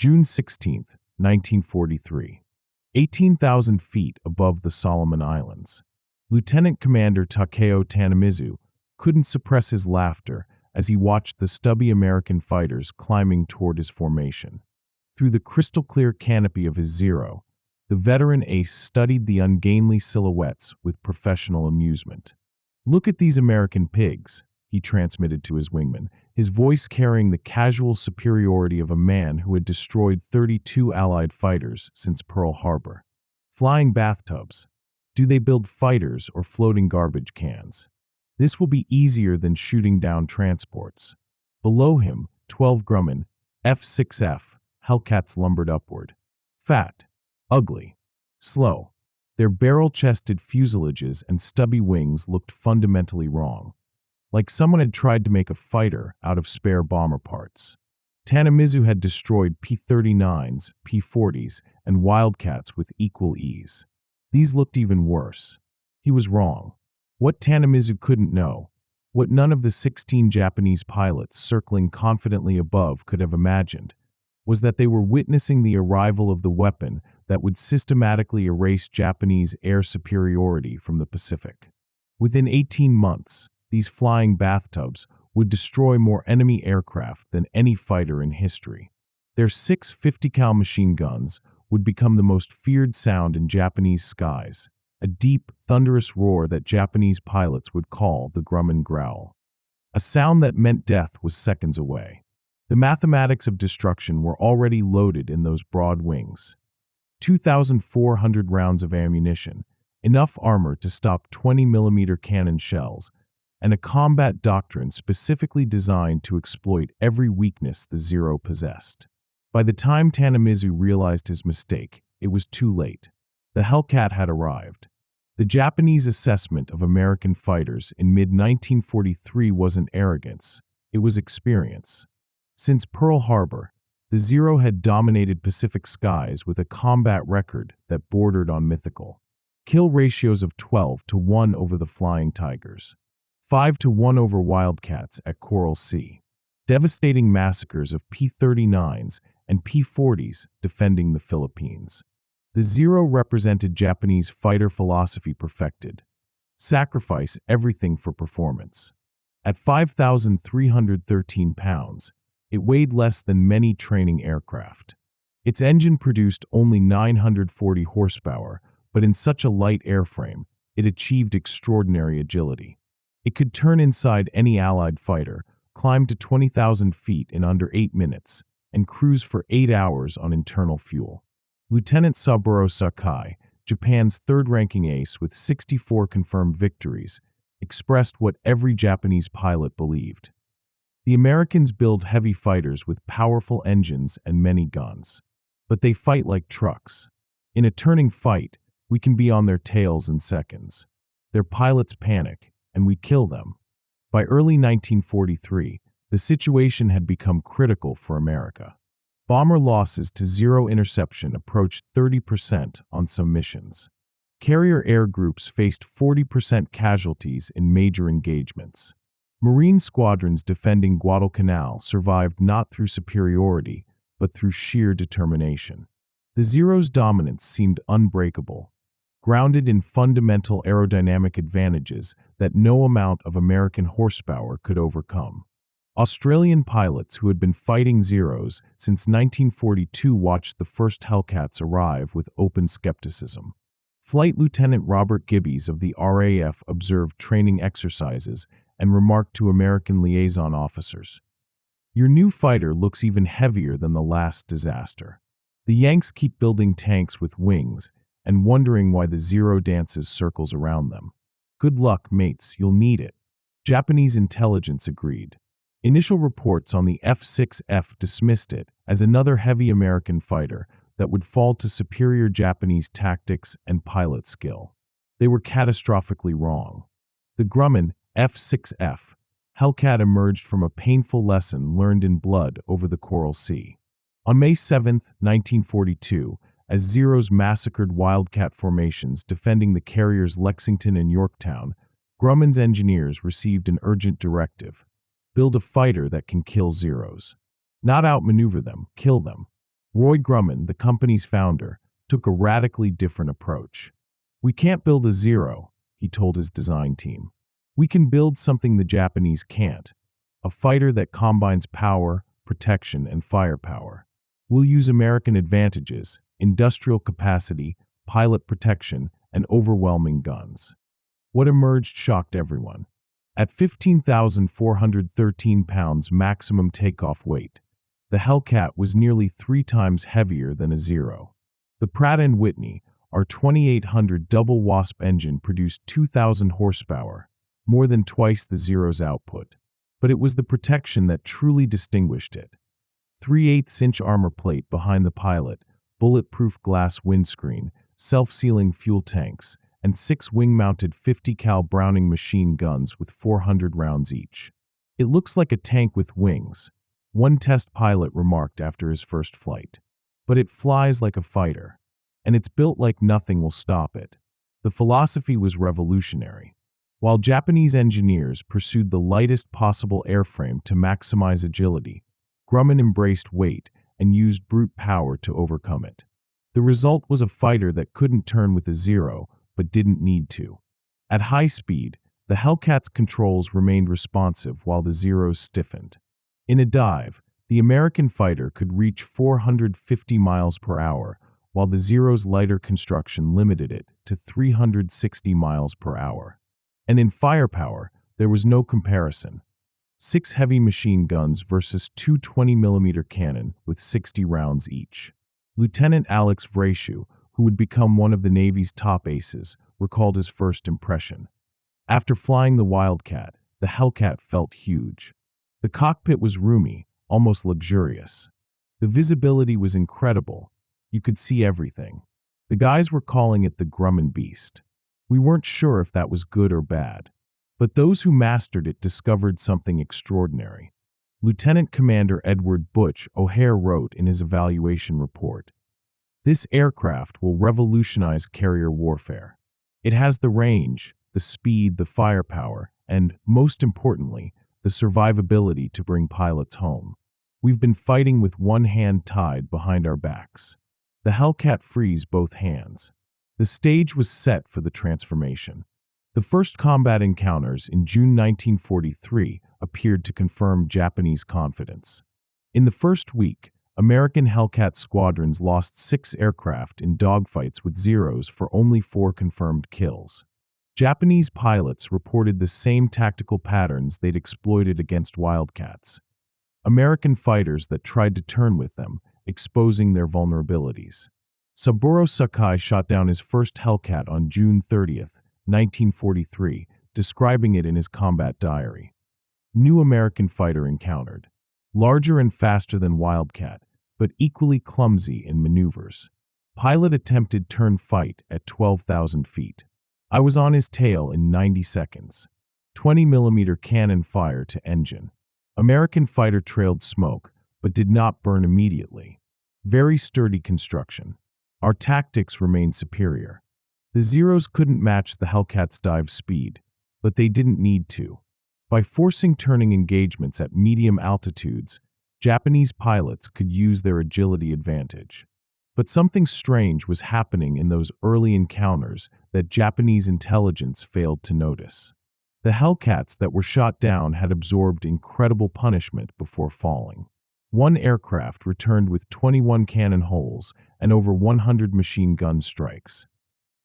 June 16, 1943. 18,000 feet above the Solomon Islands. Lieutenant Commander Takeo Tanamizu couldn't suppress his laughter as he watched the stubby American fighters climbing toward his formation. Through the crystal-clear canopy of his Zero, the veteran ace studied the ungainly silhouettes with professional amusement. "Look at these American pigs," he transmitted to his wingman, his voice carrying the casual superiority of a man who had destroyed 32 Allied fighters since Pearl Harbor. "Flying bathtubs. Do they build fighters or floating garbage cans? This will be easier than shooting down transports." Below him, 12 Grumman F6F Hellcats lumbered upward. Fat, ugly, slow. Their barrel-chested fuselages and stubby wings looked fundamentally wrong, like someone had tried to make a fighter out of spare bomber parts. Tanamizu had destroyed P-39s, P-40s, and Wildcats with equal ease. These looked even worse. He was wrong. What Tanamizu couldn't know, what none of the 16 Japanese pilots circling confidently above could have imagined, was that they were witnessing the arrival of the weapon that would systematically erase Japanese air superiority from the Pacific. Within 18 months, these flying bathtubs would destroy more enemy aircraft than any fighter in history. Their 6 50 cal machine guns would become the most feared sound in Japanese skies, a deep, thunderous roar that Japanese pilots would call the Grumman growl. A sound that meant death was seconds away. The mathematics of destruction were already loaded in those broad wings. 2,400 rounds of ammunition, enough armor to stop 20mm cannon shells, and a combat doctrine specifically designed to exploit every weakness the Zero possessed. By the time Tanamizu realized his mistake, it was too late. The Hellcat had arrived. The Japanese assessment of American fighters in mid-1943 wasn't arrogance, it was experience. Since Pearl Harbor, the Zero had dominated Pacific skies with a combat record that bordered on mythical. Kill ratios of 12-1 over the Flying Tigers, 5-1 over Wildcats at Coral Sea, devastating massacres of P-39s and P-40s defending the Philippines. The Zero represented Japanese fighter philosophy perfected. Sacrifice everything for performance. At 5,313 pounds, it weighed less than many training aircraft. Its engine produced only 940 horsepower, but in such a light airframe, it achieved extraordinary agility. It could turn inside any Allied fighter, climb to 20,000 feet in under 8 minutes, and cruise for 8 hours on internal fuel. Lieutenant Saburo Sakai, Japan's third-ranking ace with 64 confirmed victories, expressed what every Japanese pilot believed. The Americans build heavy fighters with powerful engines and many guns, but they fight like trucks. In a turning fight, we can be on their tails in seconds. Their pilots panic, and we kill them. By early 1943, the situation had become critical for America. Bomber losses to Zero interception approached 30% on some missions. Carrier air groups faced 40% casualties in major engagements. Marine squadrons defending Guadalcanal survived not through superiority, but through sheer determination. The Zero's dominance seemed unbreakable, grounded in fundamental aerodynamic advantages that no amount of American horsepower could overcome. Australian pilots who had been fighting Zeros since 1942 watched the first Hellcats arrive with open skepticism. Flight Lieutenant Robert Gibbies of the RAF observed training exercises and remarked to American liaison officers, "Your new fighter looks even heavier than the last disaster." The Yanks keep building tanks with wings and wondering why the Zero dances circles around them. "Good luck, mates, you'll need it." Japanese intelligence agreed. Initial reports on the F6F dismissed it as another heavy American fighter that would fall to superior Japanese tactics and pilot skill. They were catastrophically wrong. The Grumman F6F Hellcat emerged from a painful lesson learned in blood over the Coral Sea. On May 7, 1942, as Zeros massacred Wildcat formations defending the carriers Lexington and Yorktown, Grumman's engineers received an urgent directive: build a fighter that can kill Zeros. Not outmaneuver them, kill them. Roy Grumman, the company's founder, took a radically different approach. "We can't build a Zero," he told his design team. "We can build something the Japanese can't, a fighter that combines power, protection, and firepower. We'll use American advantages, industrial capacity, pilot protection, and overwhelming guns." What emerged shocked everyone. At 15,413 pounds maximum takeoff weight, the Hellcat was nearly 3 times heavier than a Zero. The Pratt & Whitney, our 2800 double Wasp engine, produced 2,000 horsepower, more than twice the Zero's output. But it was the protection that truly distinguished it. 3/8-inch armor plate behind the pilot, bulletproof glass windscreen, self-sealing fuel tanks, and 6 wing-mounted 50 cal Browning machine guns with 400 rounds each. "It looks like a tank with wings," one test pilot remarked after his first flight. "But it flies like a fighter, and it's built like nothing will stop it." The philosophy was revolutionary. While Japanese engineers pursued the lightest possible airframe to maximize agility, Grumman embraced weight and used brute power to overcome it. The result was a fighter that couldn't turn with a Zero, but didn't need to. At high speed, the Hellcat's controls remained responsive while the Zero's stiffened. In a dive, the American fighter could reach 450 miles per hour, while the Zero's lighter construction limited it to 360 miles per hour. And in firepower, there was no comparison. 6 heavy machine guns versus 2 20mm cannon with 60 rounds each. Lieutenant Alex Vrashu, who would become one of the Navy's top aces, recalled his first impression. After flying the Wildcat, the Hellcat felt huge. The cockpit was roomy, almost luxurious. The visibility was incredible. You could see everything. The guys were calling it the Grumman Beast. We weren't sure if that was good or bad. But those who mastered it discovered something extraordinary. Lieutenant Commander Edward Butch O'Hare wrote in his evaluation report, "This aircraft will revolutionize carrier warfare. It has the range, the speed, the firepower, and, most importantly, the survivability to bring pilots home. We've been fighting with one hand tied behind our backs." The Hellcat frees both hands. The stage was set for the transformation. The first combat encounters in June 1943 appeared to confirm Japanese confidence. In the first week, American Hellcat squadrons lost 6 aircraft in dogfights with Zeros for only 4 confirmed kills. Japanese pilots reported the same tactical patterns they'd exploited against Wildcats. American fighters that tried to turn with them, exposing their vulnerabilities. Saburo Sakai shot down his first Hellcat on June 30th, 1943, describing it in his combat diary. New American fighter encountered. Larger and faster than Wildcat, but equally clumsy in maneuvers. Pilot attempted turn fight at 12,000 feet. I was on his tail in 90 seconds. 20mm cannon fire to engine. American fighter trailed smoke, but did not burn immediately. Very sturdy construction. Our tactics remained superior. The Zeros couldn't match the Hellcat's dive speed, but they didn't need to. By forcing turning engagements at medium altitudes, Japanese pilots could use their agility advantage. But something strange was happening in those early encounters that Japanese intelligence failed to notice. The Hellcats that were shot down had absorbed incredible punishment before falling. One aircraft returned with 21 cannon holes and over 100 machine gun strikes.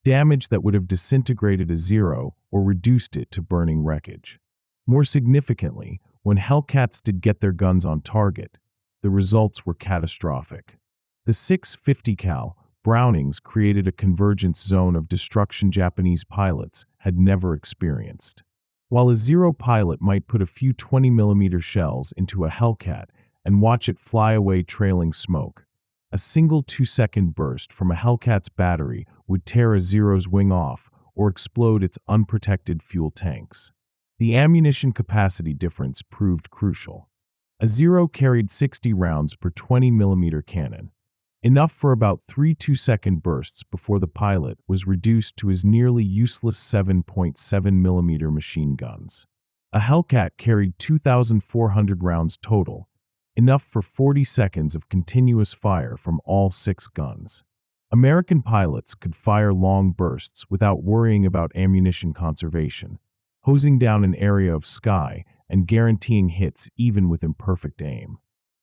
Damage that would have disintegrated a Zero or reduced it to burning wreckage. More significantly, when Hellcats did get their guns on target, the results were catastrophic. The 650 cal Brownings created a convergence zone of destruction Japanese pilots had never experienced. While a Zero pilot might put a few 20mm shells into a Hellcat and watch it fly away trailing smoke, a single 2-second burst from a Hellcat's battery would tear a Zero's wing off or explode its unprotected fuel tanks. The ammunition capacity difference proved crucial. A Zero carried 60 rounds per 20mm cannon, enough for about 3 2-second bursts before the pilot was reduced to his nearly useless 7.7mm machine guns. A Hellcat carried 2,400 rounds total, enough for 40 seconds of continuous fire from all 6 guns. American pilots could fire long bursts without worrying about ammunition conservation, hosing down an area of sky and guaranteeing hits even with imperfect aim.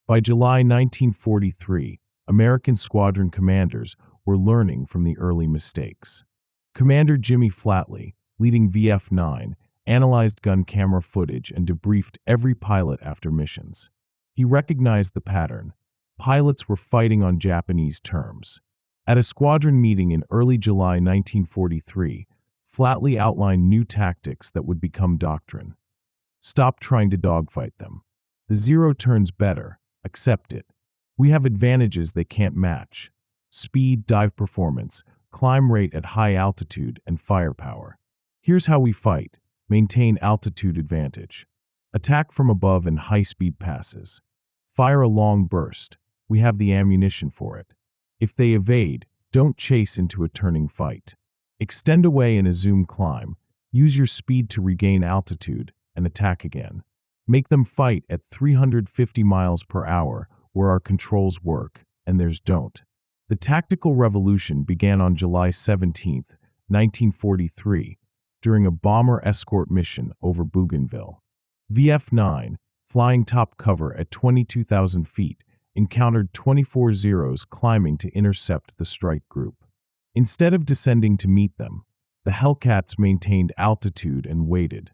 By July 1943, American squadron commanders were learning from the early mistakes. Commander Jimmy Flatley, leading VF-9, analyzed gun camera footage and debriefed every pilot after missions. He recognized the pattern. Pilots were fighting on Japanese terms. At a squadron meeting in early July 1943, Flatley outlined new tactics that would become doctrine. Stop trying to dogfight them. The Zero turns better. Accept it. We have advantages they can't match. Speed, dive performance, climb rate at high altitude, and firepower. Here's how we fight. Maintain altitude advantage. Attack from above in high-speed passes. Fire a long burst. We have the ammunition for it. If they evade, don't chase into a turning fight. Extend away in a zoom climb. Use your speed to regain altitude and attack again. Make them fight at 350 miles per hour where our controls work and theirs don't. The tactical revolution began on July 17, 1943, during a bomber escort mission over Bougainville. VF-9, flying top cover at 22,000 feet, encountered 24 Zeros climbing to intercept the strike group. Instead of descending to meet them, the Hellcats maintained altitude and waited.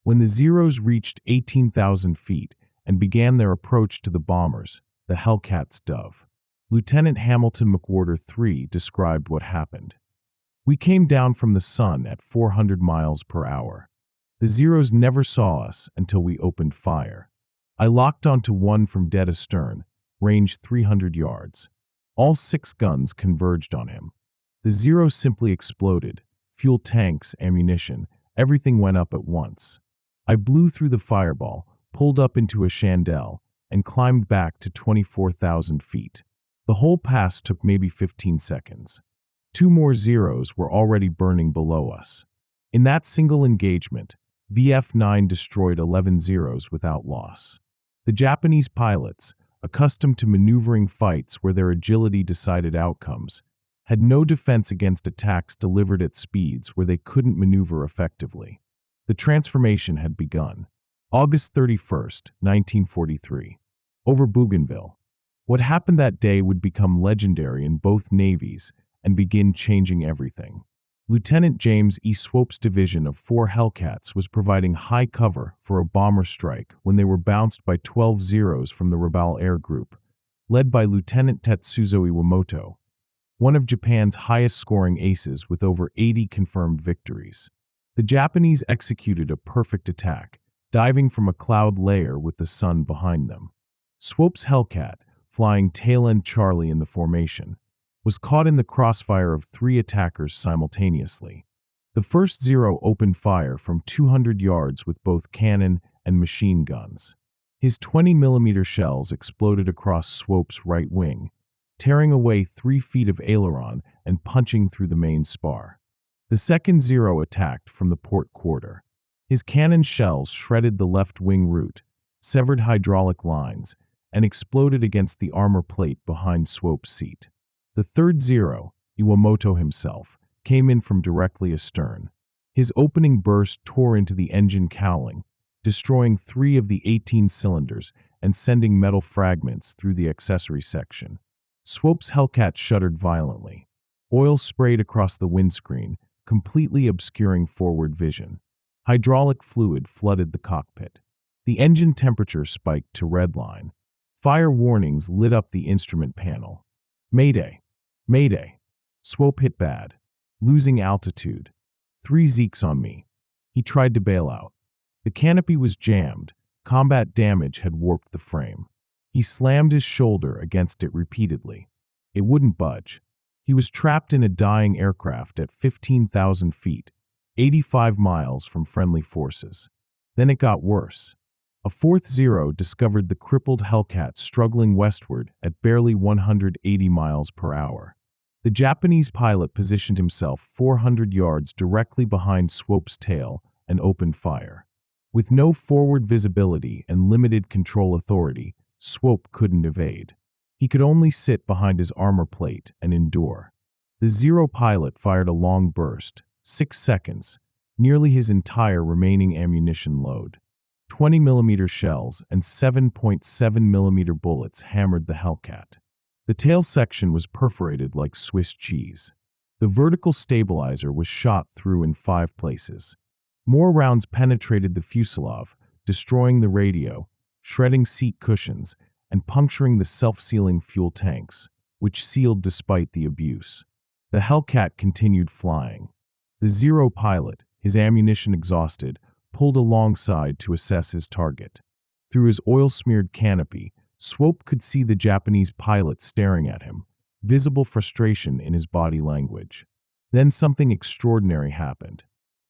When the Zeros reached 18,000 feet and began their approach to the bombers, the Hellcats dove. Lieutenant Hamilton McWhorter III described what happened. We came down from the sun at 400 miles per hour. The Zeros never saw us until we opened fire. I locked onto one from dead astern, range 300 yards. All 6 guns converged on him. The Zero simply exploded. Fuel tanks, ammunition, everything went up at once. I blew through the fireball, pulled up into a chandelle, and climbed back to 24,000 feet. The whole pass took maybe 15 seconds. 2 more Zeros were already burning below us. In that single engagement, VF-9 destroyed 11 Zeros without loss. The Japanese pilots, accustomed to maneuvering fights where their agility decided outcomes, had no defense against attacks delivered at speeds where they couldn't maneuver effectively. The transformation had begun. August 31st, 1943. Over Bougainville. What happened that day would become legendary in both navies and begin changing everything. Lieutenant James E. Swope's division of 4 Hellcats was providing high cover for a bomber strike when they were bounced by 12 Zeros from the Rabaul Air Group, led by Lieutenant Tetsuzo Iwamoto, one of Japan's highest-scoring aces with over 80 confirmed victories. The Japanese executed a perfect attack, diving from a cloud layer with the sun behind them. Swope's Hellcat, flying tail-end Charlie in the formation, was caught in the crossfire of 3 attackers simultaneously. The first Zero opened fire from 200 yards with both cannon and machine guns. His 20mm shells exploded across Swope's right wing, tearing away 3 feet of aileron and punching through the main spar. The second Zero attacked from the port quarter. His cannon shells shredded the left wing root, severed hydraulic lines, and exploded against the armor plate behind Swope's seat. The third Zero, Iwamoto himself, came in from directly astern. His opening burst tore into the engine cowling, destroying 3 of the 18 cylinders and sending metal fragments through the accessory section. Swope's Hellcat shuddered violently. Oil sprayed across the windscreen, completely obscuring forward vision. Hydraulic fluid flooded the cockpit. The engine temperature spiked to redline. Fire warnings lit up the instrument panel. Mayday! Mayday! Swope hit bad. Losing altitude. 3 Zeeks on me. He tried to bail out. The canopy was jammed. Combat damage had warped the frame. He slammed his shoulder against it repeatedly. It wouldn't budge. He was trapped in a dying aircraft at 15,000 feet, 85 miles from friendly forces. Then it got worse. A 4th Zero discovered the crippled Hellcat struggling westward at barely 180 miles per hour. The Japanese pilot positioned himself 400 yards directly behind Swope's tail and opened fire. With no forward visibility and limited control authority, Swope couldn't evade. He could only sit behind his armor plate and endure. The Zero pilot fired a long burst, 6 seconds, nearly his entire remaining ammunition load. 20mm shells and 7.7mm bullets hammered the Hellcat. The tail section was perforated like Swiss cheese. The vertical stabilizer was shot through in 5 places. More rounds penetrated the fuselage, destroying the radio, shredding seat cushions, and puncturing the self-sealing fuel tanks, which sealed despite the abuse. The Hellcat continued flying. The Zero pilot, his ammunition exhausted, pulled alongside to assess his target. Through his oil-smeared canopy, Swope could see the Japanese pilot staring at him, visible frustration in his body language. Then something extraordinary happened.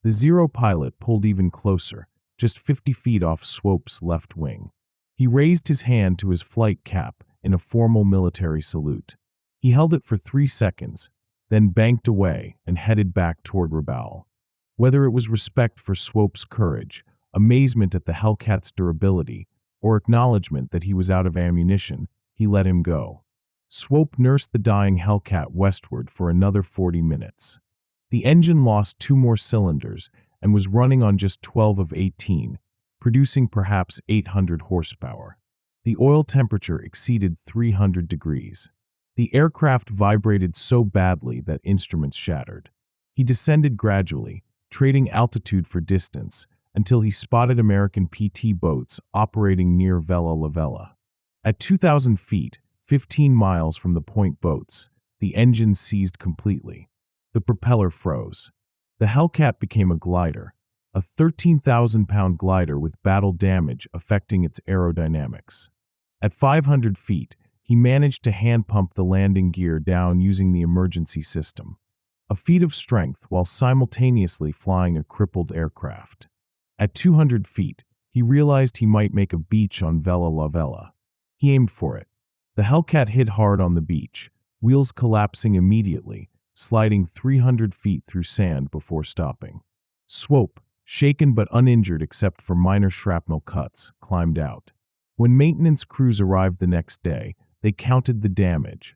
The Zero pilot pulled even closer, just 50 feet off Swope's left wing. He raised his hand to his flight cap in a formal military salute. He held it for 3 seconds, then banked away and headed back toward Rabaul. Whether it was respect for Swope's courage, amazement at the Hellcat's durability, or acknowledgement that he was out of ammunition, he let him go. Swope nursed the dying Hellcat westward for another 40 minutes. The engine lost 2 more cylinders and was running on just 12 of 18, producing perhaps 800 horsepower. The oil temperature exceeded 300 degrees. The aircraft vibrated so badly that instruments shattered. He descended gradually, trading altitude for distance, until he spotted American PT boats operating near Vella La Vella. At 2,000 feet, 15 miles from the point boats, the engine seized completely. The propeller froze. The Hellcat became a glider, a 13,000-pound glider with battle damage affecting its aerodynamics. At 500 feet, he managed to hand-pump the landing gear down using the emergency system, a feat of strength while simultaneously flying a crippled aircraft. At 200 feet, he realized he might make a beach on Vella La Vella. He aimed for it. The Hellcat hit hard on the beach, wheels collapsing immediately, sliding 300 feet through sand before stopping. Swope, shaken but uninjured except for minor shrapnel cuts, climbed out. When maintenance crews arrived the next day, they counted the damage.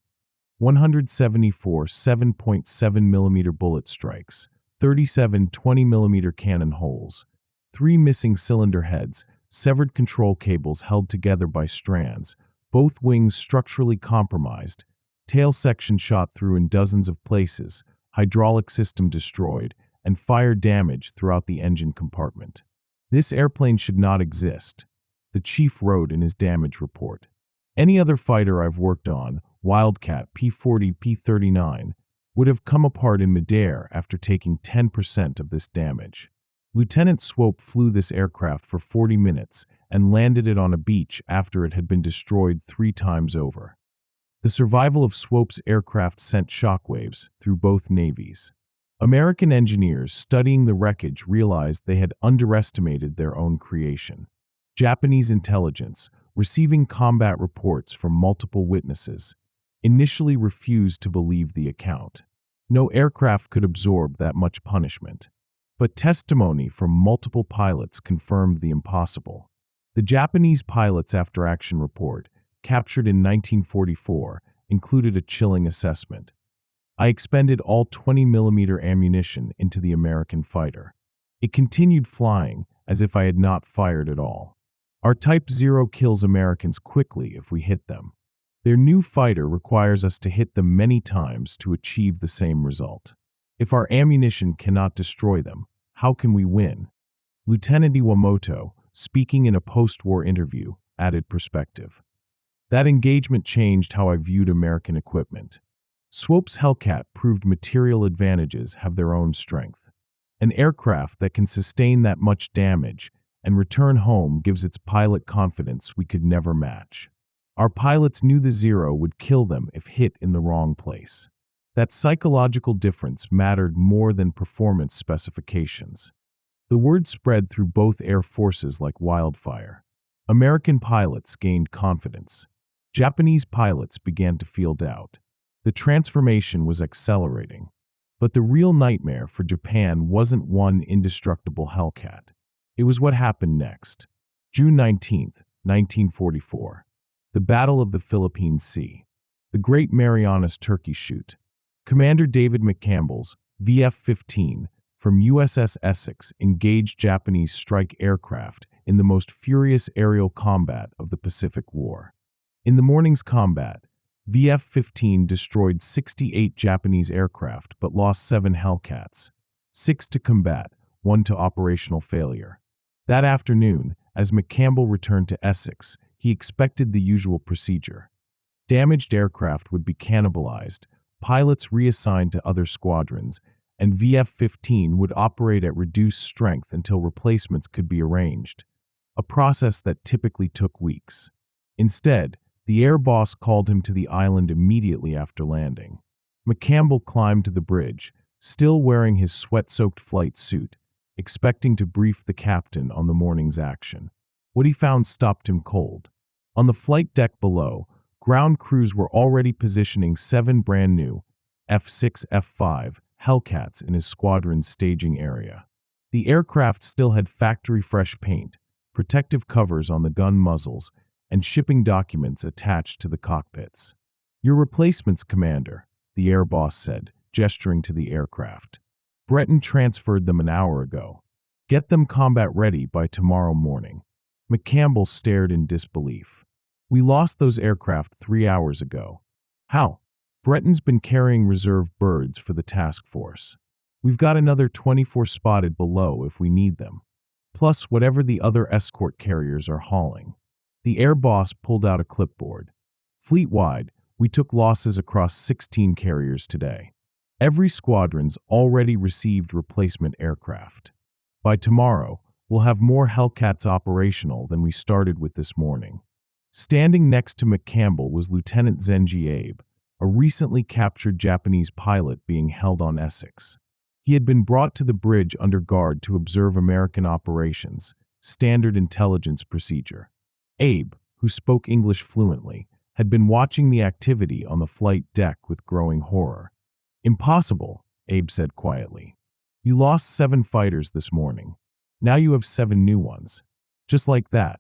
174 7.7mm bullet strikes, 37 20mm cannon holes, 3 missing cylinder heads, severed control cables held together by strands, both wings structurally compromised, tail section shot through in dozens of places, hydraulic system destroyed, and fire damage throughout the engine compartment. This airplane should not exist, the chief wrote in his damage report. Any other fighter I've worked on, Wildcat, P-40, P-39, would have come apart in midair after taking 10% of this damage. Lieutenant Swope flew this aircraft for 40 minutes and landed it on a beach after it had been destroyed 3 times over. The survival of Swope's aircraft sent shockwaves through both navies. American engineers studying the wreckage realized they had underestimated their own creation. Japanese intelligence, receiving combat reports from multiple witnesses, initially refused to believe the account. No aircraft could absorb that much punishment. But testimony from multiple pilots confirmed the impossible. The Japanese pilot's after-action report, captured in 1944, included a chilling assessment. I expended all 20mm ammunition into the American fighter. It continued flying as if I had not fired at all. Our Type 0 kills Americans quickly if we hit them. Their new fighter requires us to hit them many times to achieve the same result. If our ammunition cannot destroy them, how can we win? Lieutenant Iwamoto, speaking in a post-war interview, added perspective. That engagement changed how I viewed American equipment. Swope's Hellcat proved material advantages have their own strength. An aircraft that can sustain that much damage and return home gives its pilot confidence we could never match. Our pilots knew the Zero would kill them if hit in the wrong place. That psychological difference mattered more than performance specifications. The word spread through both air forces like wildfire. American pilots gained confidence. Japanese pilots began to feel doubt. The transformation was accelerating. But the real nightmare for Japan wasn't one indestructible Hellcat. It was what happened next. June 19, 1944. The Battle of the Philippine Sea. The Great Marianas Turkey Shoot. Commander David McCampbell's VF-15 from USS Essex engaged Japanese strike aircraft in the most furious aerial combat of the Pacific War. In the morning's combat, VF-15 destroyed 68 Japanese aircraft but lost 7 Hellcats, 6 to combat, 1 to operational failure. That afternoon, as McCampbell returned to Essex, he expected the usual procedure. Damaged aircraft would be cannibalized, pilots reassigned to other squadrons, and VF-15 would operate at reduced strength until replacements could be arranged, a process that typically took weeks. Instead, the air boss called him to the island immediately after landing. McCampbell climbed to the bridge, still wearing his sweat-soaked flight suit, expecting to brief the captain on the morning's action. What he found stopped him cold. On the flight deck below, ground crews were already positioning 7 brand-new F6F Hellcats in his squadron's staging area. The aircraft still had factory-fresh paint, protective covers on the gun muzzles, and shipping documents attached to the cockpits. "Your replacements, Commander," the air boss said, gesturing to the aircraft. "Breton transferred them an hour ago. Get them combat-ready by tomorrow morning." McCampbell stared in disbelief. "We lost those aircraft 3 hours ago." "How?" "Breton's been carrying reserve birds for the task force. We've got another 24 spotted below if we need them, plus whatever the other escort carriers are hauling." The air boss pulled out a clipboard. "Fleet-wide, we took losses across 16 carriers today. Every squadron's already received replacement aircraft. By tomorrow, we'll have more Hellcats operational than we started with this morning." Standing next to McCampbell was Lieutenant Abe, a recently captured Japanese pilot being held on Essex. He had been brought to the bridge under guard to observe American operations, standard intelligence procedure. Abe, who spoke English fluently, had been watching the activity on the flight deck with growing horror. "Impossible," Abe said quietly. "You lost 7 fighters this morning. Now you have 7 new ones. Just like that."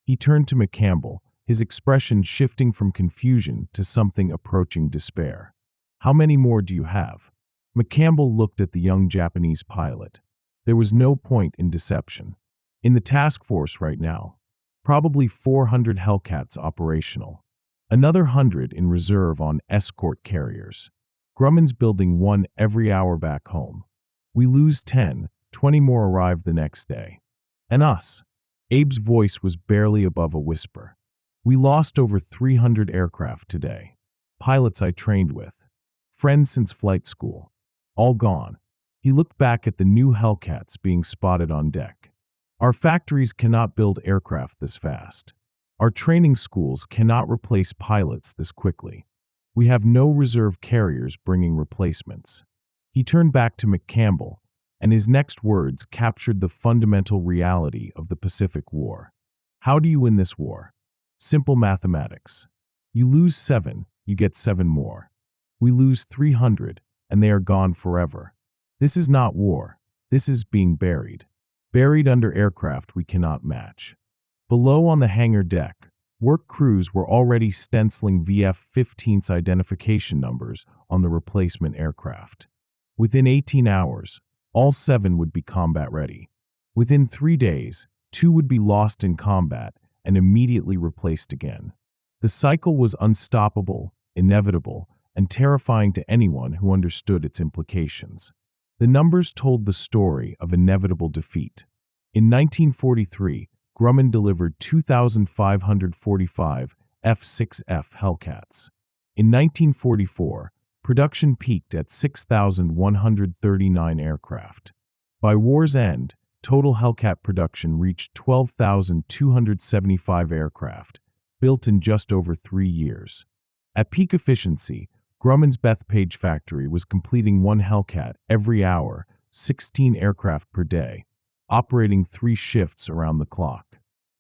He turned to McCampbell, his expression shifting from confusion to something approaching despair. "How many more do you have?" McCampbell looked at the young Japanese pilot. There was no point in deception. "In the task force right now. Probably 400 Hellcats operational. Another 100 in reserve on escort carriers. Grumman's building 1 every hour back home. We lose 10, 20 more arrive the next day. And us." Abe's voice was barely above a whisper. "We lost over 300 aircraft today. Pilots I trained with. Friends since flight school. All gone." He looked back at the new Hellcats being spotted on deck. "Our factories cannot build aircraft this fast. Our training schools cannot replace pilots this quickly. We have no reserve carriers bringing replacements." He turned back to McCampbell, and his next words captured the fundamental reality of the Pacific War. "How do you win this war? Simple mathematics. You lose 7, you get 7 more. We lose 300, and they are gone forever. This is not war. This is being buried. Buried under aircraft we cannot match." Below on the hangar deck, work crews were already stenciling VF-15's identification numbers on the replacement aircraft. Within 18 hours, all 7 would be combat-ready. Within 3 days, 2 would be lost in combat and immediately replaced again. The cycle was unstoppable, inevitable, and terrifying to anyone who understood its implications. The numbers told the story of inevitable defeat. In 1943, Grumman delivered 2,545 F6F Hellcats. In 1944, production peaked at 6,139 aircraft. By war's end, total Hellcat production reached 12,275 aircraft, built in just over 3 years. At peak efficiency, Grumman's Bethpage factory was completing 1 Hellcat every hour, 16 aircraft per day, operating 3 shifts around the clock.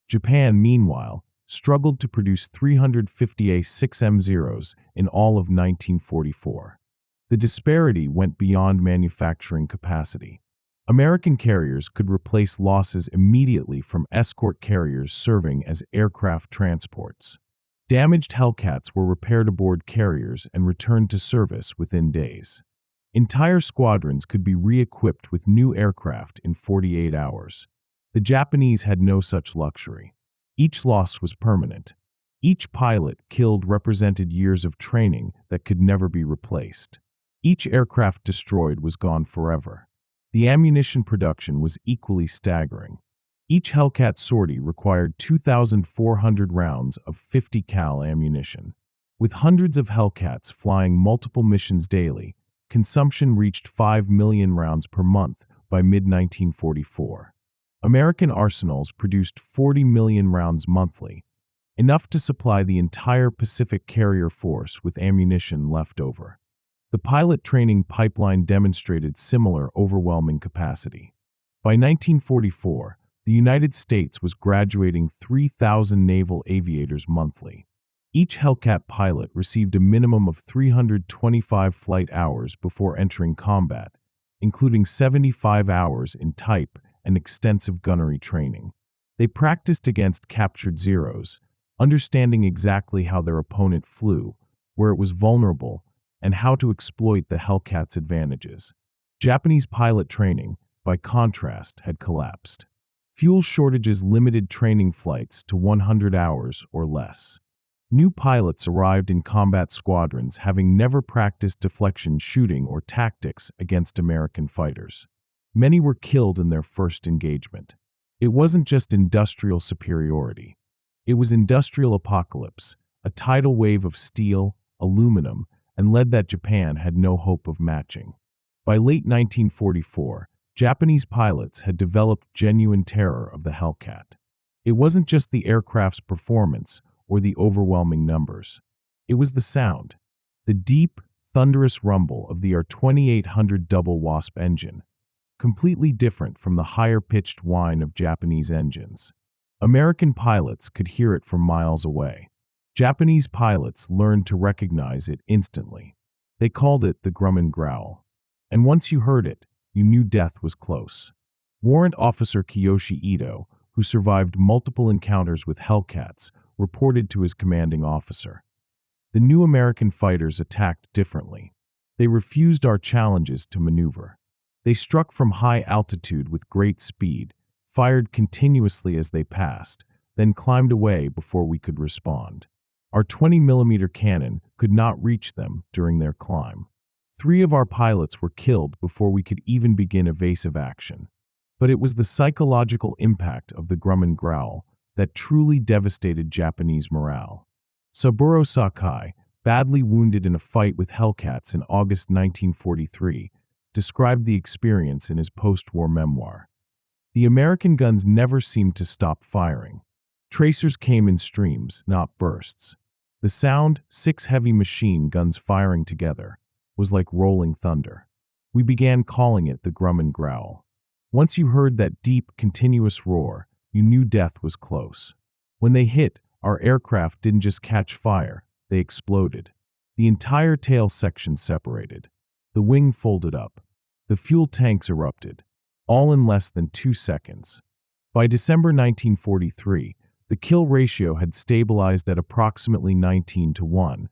Japan, meanwhile, struggled to produce 350 A6M0s in all of 1944. The disparity went beyond manufacturing capacity. American carriers could replace losses immediately from escort carriers serving as aircraft transports. Damaged Hellcats were repaired aboard carriers and returned to service within days. Entire squadrons could be re-equipped with new aircraft in 48 hours. The Japanese had no such luxury. Each loss was permanent. Each pilot killed represented years of training that could never be replaced. Each aircraft destroyed was gone forever. The ammunition production was equally staggering. Each Hellcat sortie required 2,400 rounds of 50 cal ammunition. With hundreds of Hellcats flying multiple missions daily, consumption reached 5 million rounds per month by mid-1944. American arsenals produced 40 million rounds monthly, enough to supply the entire Pacific carrier force with ammunition left over. The pilot training pipeline demonstrated similar overwhelming capacity. By 1944, the United States was graduating 3,000 naval aviators monthly. Each Hellcat pilot received a minimum of 325 flight hours before entering combat, including 75 hours in type and extensive gunnery training. They practiced against captured Zeros, understanding exactly how their opponent flew, where it was vulnerable, and how to exploit the Hellcat's advantages. Japanese pilot training, by contrast, had collapsed. Fuel shortages limited training flights to 100 hours or less. New pilots arrived in combat squadrons having never practiced deflection shooting or tactics against American fighters. Many were killed in their first engagement. It wasn't just industrial superiority. It was industrial apocalypse, a tidal wave of steel, aluminum, and lead that Japan had no hope of matching. By late 1944, Japanese pilots had developed genuine terror of the Hellcat. It wasn't just the aircraft's performance or the overwhelming numbers. It was the sound, the deep, thunderous rumble of the R2800 double Wasp engine, completely different from the higher-pitched whine of Japanese engines. American pilots could hear it from miles away. Japanese pilots learned to recognize it instantly. They called it the Grumman growl. And once you heard it, you knew death was close. Warrant Officer Kiyoshi Ito, who survived multiple encounters with Hellcats, reported to his commanding officer. The new American fighters attacked differently. They refused our challenges to maneuver. They struck from high altitude with great speed, fired continuously as they passed, then climbed away before we could respond. Our 20mm cannon could not reach them during their climb. 3 of our pilots were killed before we could even begin evasive action. But it was the psychological impact of the Grumman growl that truly devastated Japanese morale. Saburo Sakai, badly wounded in a fight with Hellcats in August 1943, described the experience in his post-war memoir. The American guns never seemed to stop firing. Tracers came in streams, not bursts. The sound, 6 heavy machine guns firing together, was like rolling thunder. We began calling it the Grumman growl. Once you heard that deep, continuous roar, you knew death was close. When they hit, our aircraft didn't just catch fire, they exploded. The entire tail section separated. The wing folded up. The fuel tanks erupted, all in less than 2 seconds. By December 1943, the kill ratio had stabilized at approximately 19-1.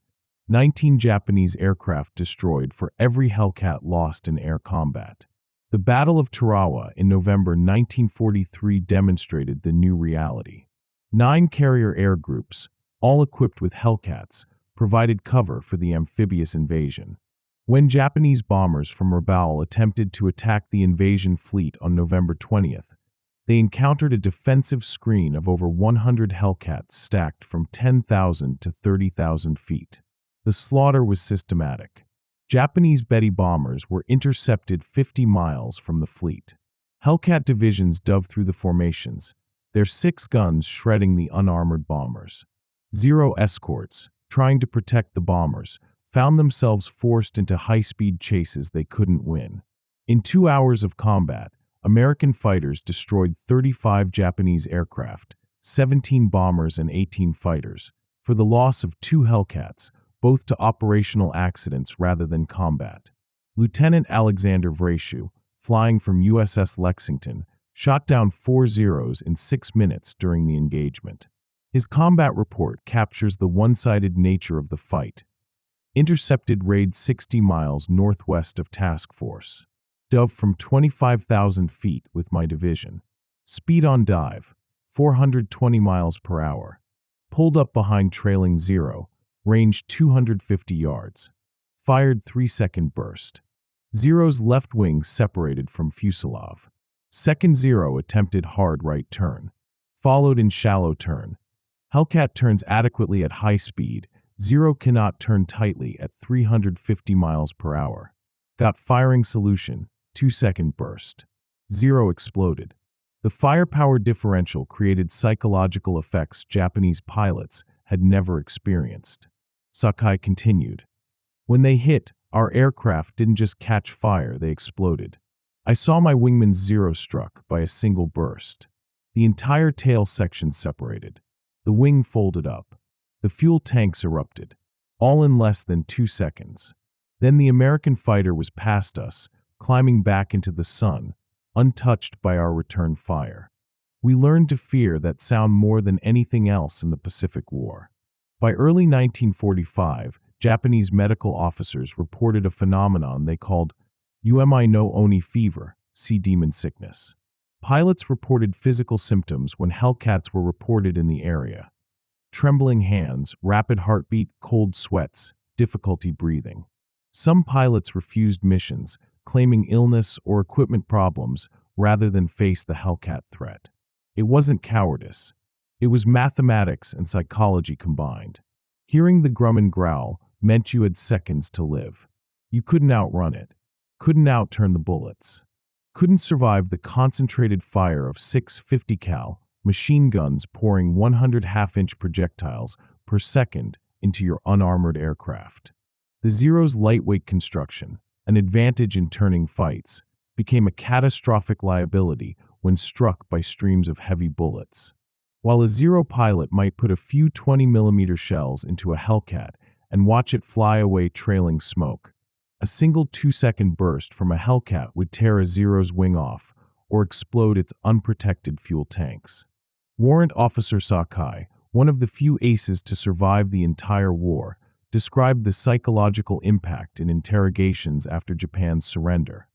19 Japanese aircraft destroyed for every Hellcat lost in air combat. The Battle of Tarawa in November 1943 demonstrated the new reality. 9 carrier air groups, all equipped with Hellcats, provided cover for the amphibious invasion. When Japanese bombers from Rabaul attempted to attack the invasion fleet on November 20th, they encountered a defensive screen of over 100 Hellcats stacked from 10,000 to 30,000 feet. The slaughter was systematic. Japanese Betty bombers were intercepted 50 miles from the fleet. Hellcat divisions dove through the formations, their 6 guns shredding the unarmored bombers. Zero escorts, trying to protect the bombers, found themselves forced into high-speed chases they couldn't win. In 2 hours of combat, American fighters destroyed 35 Japanese aircraft, 17 bombers and 18 fighters, for the loss of 2 Hellcats, both to operational accidents rather than combat. Lieutenant Alexander Vrashu, flying from USS Lexington, shot down 4 Zeros in 6 minutes during the engagement. His combat report captures the one-sided nature of the fight. Intercepted raid 60 miles northwest of task force. Dove from 25,000 feet with my division. Speed on dive, 420 miles per hour. Pulled up behind trailing Zero, range 250 yards. Fired 3-second burst. Zero's left wing separated from fuselage. Second Zero attempted hard right turn. Followed in shallow turn. Hellcat turns adequately at high speed. Zero cannot turn tightly at 350 miles per hour. Got firing solution, 2-second burst. Zero exploded. The firepower differential created psychological effects Japanese pilots had never experienced. Sakai continued. When they hit, our aircraft didn't just catch fire, they exploded. I saw my wingman's Zero struck by a single burst. The entire tail section separated. The wing folded up. The fuel tanks erupted. All in less than 2 seconds. Then the American fighter was past us, climbing back into the sun, untouched by our return fire. We learned to fear that sound more than anything else in the Pacific War. By early 1945, Japanese medical officers reported a phenomenon they called Umi no Oni fever, sea demon sickness. Pilots reported physical symptoms when Hellcats were reported in the area. Trembling hands, rapid heartbeat, cold sweats, difficulty breathing. Some pilots refused missions, claiming illness or equipment problems rather than face the Hellcat threat. It wasn't cowardice. It was mathematics and psychology combined. Hearing the Grumman growl meant you had seconds to live. You couldn't outrun it. Couldn't outturn the bullets. Couldn't survive the concentrated fire of 650 cal machine guns pouring 100 half-inch projectiles per second into your unarmored aircraft. The Zero's lightweight construction, an advantage in turning fights, became a catastrophic liability when struck by streams of heavy bullets. While a Zero pilot might put a few 20mm shells into a Hellcat and watch it fly away trailing smoke, a single 2-second burst from a Hellcat would tear a Zero's wing off or explode its unprotected fuel tanks. Warrant Officer Sakai, one of the few aces to survive the entire war, described the psychological impact in interrogations after Japan's surrender.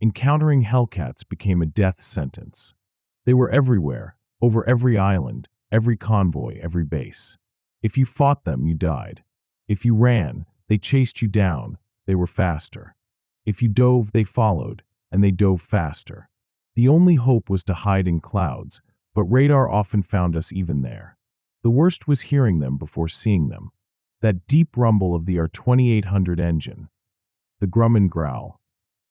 Encountering Hellcats became a death sentence. They were everywhere, over every island, every convoy, every base. If you fought them, you died. If you ran, they chased you down, they were faster. If you dove, they followed, and they dove faster. The only hope was to hide in clouds, but radar often found us even there. The worst was hearing them before seeing them. That deep rumble of the R2800 engine. The Grumman growl.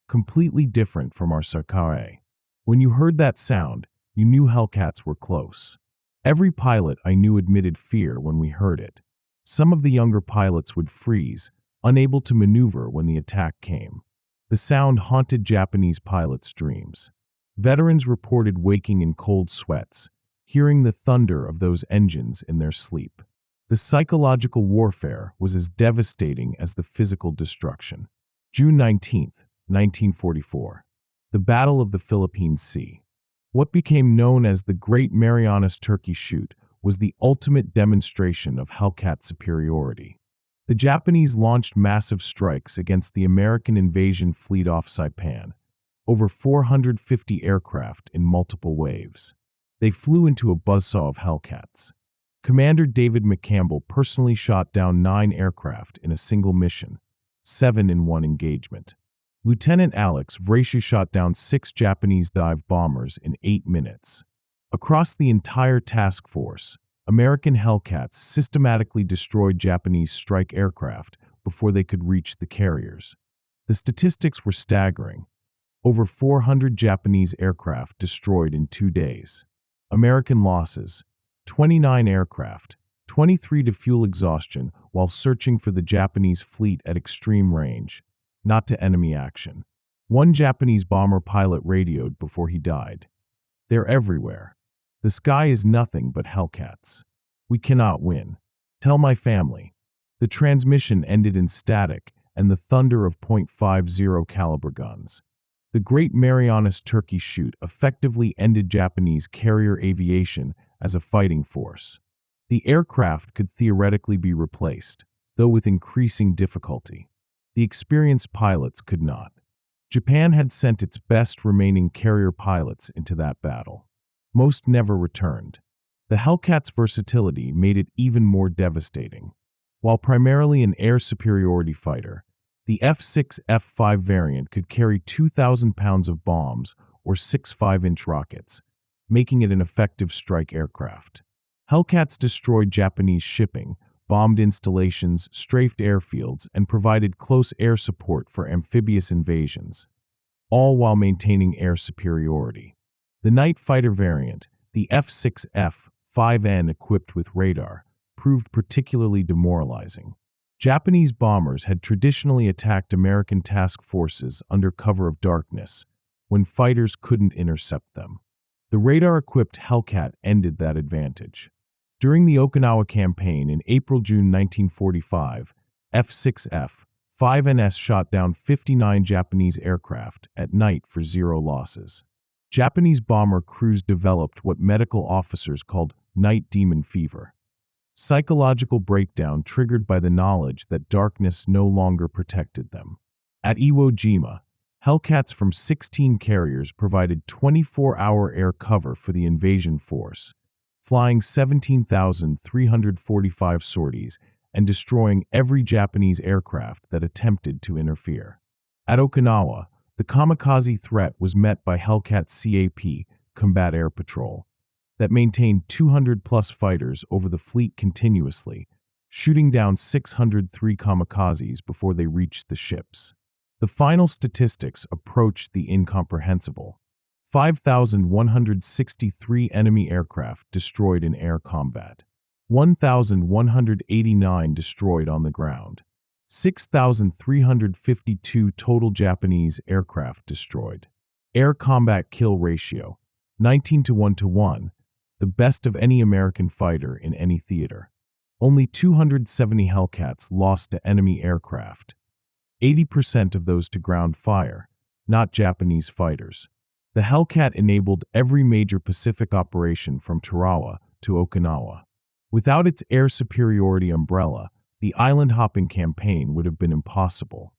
Completely different from our Sakai. When you heard that sound, you knew Hellcats were close. Every pilot I knew admitted fear when we heard it. Some of the younger pilots would freeze, unable to maneuver when the attack came. The sound haunted Japanese pilots' dreams. Veterans reported waking in cold sweats, hearing the thunder of those engines in their sleep. The psychological warfare was as devastating as the physical destruction. June 19, 1944. The Battle of the Philippine Sea. What became known as the Great Marianas Turkey Shoot was the ultimate demonstration of Hellcat superiority. The Japanese launched massive strikes against the American invasion fleet off Saipan, over 450 aircraft in multiple waves. They flew into a buzzsaw of Hellcats. Commander David McCampbell personally shot down 9 aircraft in a single mission, 7 in one engagement. Lieutenant Alex Vrashu shot down 6 Japanese dive bombers in 8 minutes. Across the entire task force, American Hellcats systematically destroyed Japanese strike aircraft before they could reach the carriers. The statistics were staggering. Over 400 Japanese aircraft destroyed in 2 days. American losses: 29 aircraft, 23 to fuel exhaustion while searching for the Japanese fleet at extreme range, not to enemy action. 1 Japanese bomber pilot radioed before he died. They're everywhere. The sky is nothing but Hellcats. We cannot win. Tell my family. The transmission ended in static and the thunder of .50 caliber guns. The Great Marianas Turkey Shoot effectively ended Japanese carrier aviation as a fighting force. The aircraft could theoretically be replaced, though with increasing difficulty. The experienced pilots could not. Japan had sent its best remaining carrier pilots into that battle. Most never returned. The Hellcat's versatility made it even more devastating. While primarily an air superiority fighter, the F6F variant could carry 2,000 pounds of bombs or 6 5-inch rockets, making it an effective strike aircraft. Hellcats destroyed Japanese shipping, bombed installations, strafed airfields, and provided close air support for amphibious invasions, all while maintaining air superiority. The night fighter variant, the F6F-5N equipped with radar, proved particularly demoralizing. Japanese bombers had traditionally attacked American task forces under cover of darkness, when fighters couldn't intercept them. The radar-equipped Hellcat ended that advantage. During the Okinawa campaign in April-June 1945, F6F-5NS shot down 59 Japanese aircraft at night for 0 losses. Japanese bomber crews developed what medical officers called night demon fever, psychological breakdown triggered by the knowledge that darkness no longer protected them. At Iwo Jima, Hellcats from 16 carriers provided 24-hour air cover for the invasion force, flying 17,345 sorties and destroying every Japanese aircraft that attempted to interfere. At Okinawa, the kamikaze threat was met by Hellcat CAP, Combat Air Patrol, that maintained 200-plus fighters over the fleet continuously, shooting down 603 kamikazes before they reached the ships. The final statistics approached the incomprehensible. 5,163 enemy aircraft destroyed in air combat, 1,189 destroyed on the ground, 6,352 total Japanese aircraft destroyed. Air combat kill ratio, 19:1:1, the best of any American fighter in any theater. Only 270 Hellcats lost to enemy aircraft, 80% of those to ground fire, not Japanese fighters. The Hellcat enabled every major Pacific operation from Tarawa to Okinawa. Without its air superiority umbrella, the island-hopping campaign would have been impossible.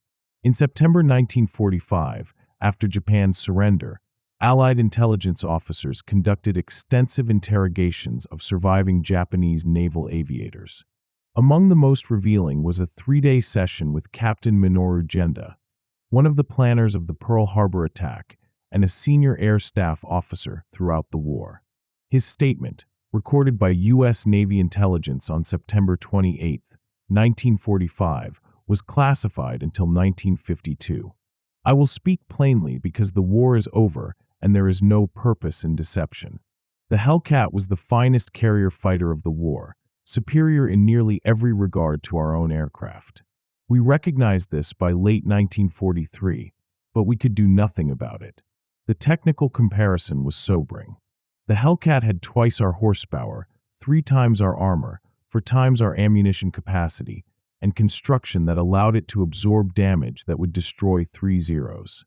In September 1945, after Japan's surrender, Allied intelligence officers conducted extensive interrogations of surviving Japanese naval aviators. Among the most revealing was a 3-day session with Captain Minoru Genda, one of the planners of the Pearl Harbor attack and a senior air staff officer throughout the war. His statement, recorded by U.S. Navy intelligence on September 28, 1945, was classified until 1952. I will speak plainly because the war is over and there is no purpose in deception. The Hellcat was the finest carrier fighter of the war, superior in nearly every regard to our own aircraft. We recognized this by late 1943, but we could do nothing about it. The technical comparison was sobering. The Hellcat had twice our horsepower, 3 times our armor, 4 times our ammunition capacity, and construction that allowed it to absorb damage that would destroy 3 zeros.